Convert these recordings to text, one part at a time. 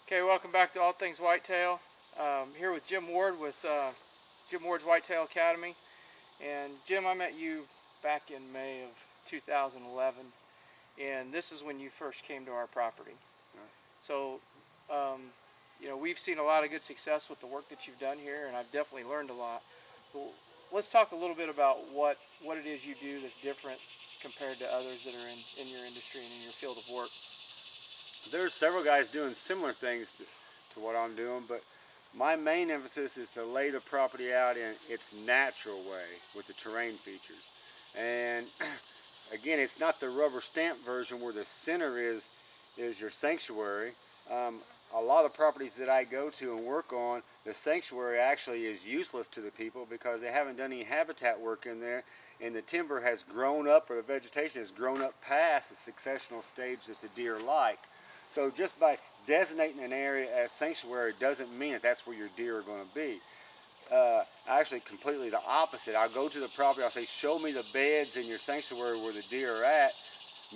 Okay, welcome back to All Things Whitetail. Here with Jim Ward with Jim Ward's Whitetail Academy. And Jim, I met you back in May of 2011, and this is when you first came to our property. So, um, we've seen a lot of good success with the work that you've done here, and I've definitely learned a lot. Well, let's talk a little bit about what it is you do that's different compared to others that are in your industry and in your field of work. There's several guys doing similar things to what I'm doing, but my main emphasis is to lay the property out in its natural way with the terrain features. And again, it's not the rubber stamp version where the center is your sanctuary. A lot of properties that I go to and work on, the sanctuary actually is useless to the people because they haven't done any habitat work in there, and the timber has grown up, or the vegetation has grown up past the successional stage that the deer like. So just by designating an area as sanctuary doesn't mean that that's where your deer are going to be. Actually, completely the opposite. I'll go to the property, I'll say, show me the beds in your sanctuary where the deer are at.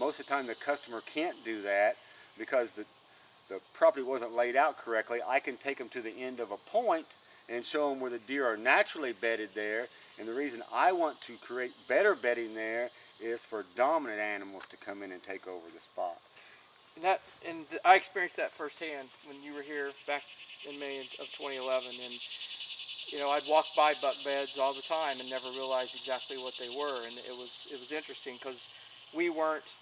Most of the time the customer can't do that because the property wasn't laid out correctly. I can take them to the end of a point and show them where the deer are naturally bedded there. And the reason I want to create better bedding there is for dominant animals to come in and take over the spot. I experienced that firsthand when you were here back in May of 2011, and I'd walk by buck beds all the time and never realized exactly what they were, and it was interesting because we weren't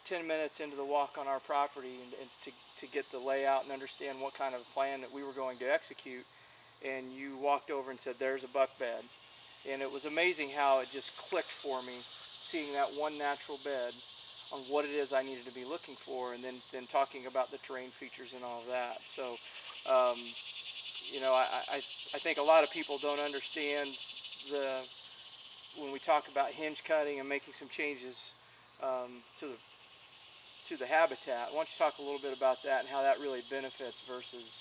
10 minutes into the walk on our property and to get the layout and understand what kind of plan that we were going to execute, and you walked over and said, "There's a buck bed," and it was amazing how it just clicked for me, seeing that one natural bed on what it is I needed to be looking for, and then talking about the terrain features and all of that. So, um, I think a lot of people don't understand when we talk about hinge cutting and making some changes to the habitat. Why don't you talk a little bit about that and how that really benefits versus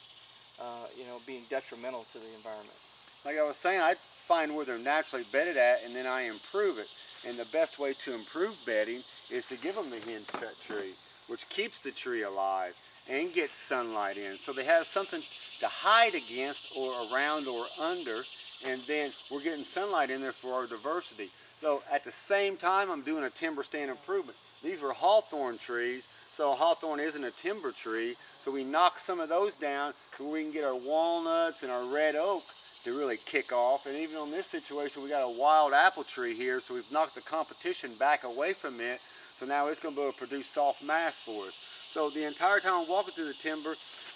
being detrimental to the environment? Like I was saying, I find where they're naturally bedded at, and then I improve it. And the best way to improve bedding is to give them the hinge cut tree, which keeps the tree alive and gets sunlight in. So they have something to hide against or around or under, and then we're getting sunlight in there for our diversity. So at the same time, I'm doing a timber stand improvement. These were hawthorn trees, so hawthorn isn't a timber tree, so we knock some of those down so we can get our walnuts and our red oak to really kick off. And even on this situation, we got a wild apple tree here, so we've knocked the competition back away from it, so now it's going to be able to produce soft mass for us. So the entire time I'm walking through the timber,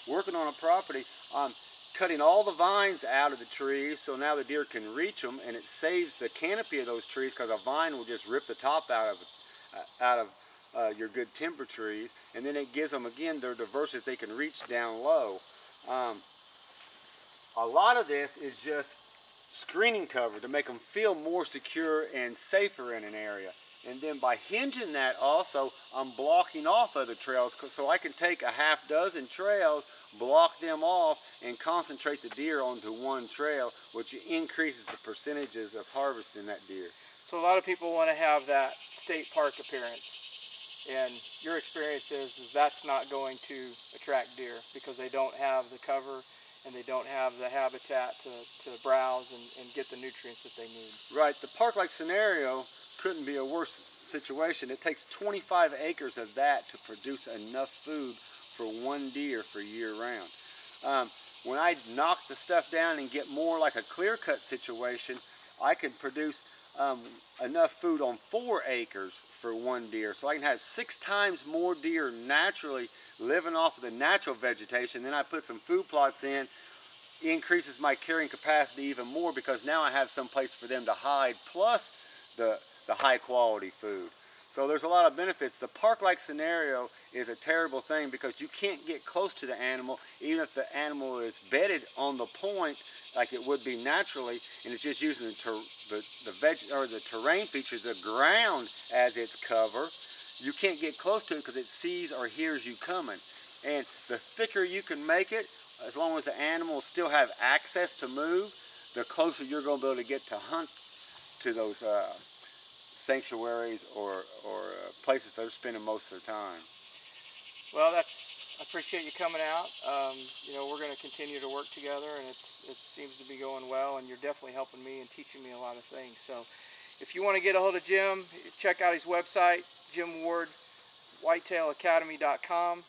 working on a property, I'm cutting all the vines out of the trees so now the deer can reach them, and it saves the canopy of those trees because a vine will just rip the top out of your good timber trees, and then it gives them again their diversity if they can reach down low. A lot of this is just screening cover to make them feel more secure and safer in an area. And then by hinging that also, I'm blocking off other trails so I can take a half dozen trails, block them off, and concentrate the deer onto one trail, which increases the percentages of harvesting that deer. So a lot of people want to have that state park appearance, and your experience is that's not going to attract deer because they don't have the cover and they don't have the habitat to browse and get the nutrients that they need. Right, the park-like scenario couldn't be a worse situation. It takes 25 acres of that to produce enough food for one deer for year-round. When I knock the stuff down and get more like a clear-cut situation, I can produce enough food on 4 acres for one deer. So I can have 6 times more deer naturally living off of the natural vegetation. Then I put some food plots in, increases my carrying capacity even more because now I have some place for them to hide, plus the high quality food. So there's a lot of benefits. The park-like scenario is a terrible thing because you can't get close to the animal even if the animal is bedded on the point like it would be naturally, and it's just using the terrain features, the ground as its cover. You can't get close to it because it sees or hears you coming. And the thicker you can make it, as long as the animals still have access to move, the closer you're going to be able to get to hunt to those sanctuaries or places they're spending most of their time. Well, that's I appreciate you coming out. We're going to continue to work together, and it seems to be going well, and you're definitely helping me and teaching me a lot of things. So if you want to get a hold of Jim, check out his website, jimwardwhitetailacademy.com.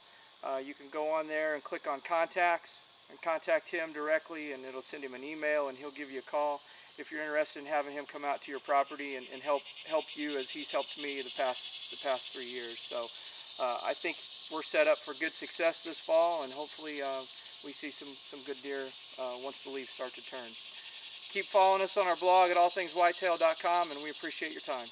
You can go on there and click on contacts and contact him directly, and it'll send him an email, and he'll give you a call if you're interested in having him come out to your property and help you as he's helped me the past 3 years. So I think we're set up for good success this fall, and hopefully we see some good deer once the leaves start to turn. Keep following us on our blog at allthingswhitetail.com, and we appreciate your time.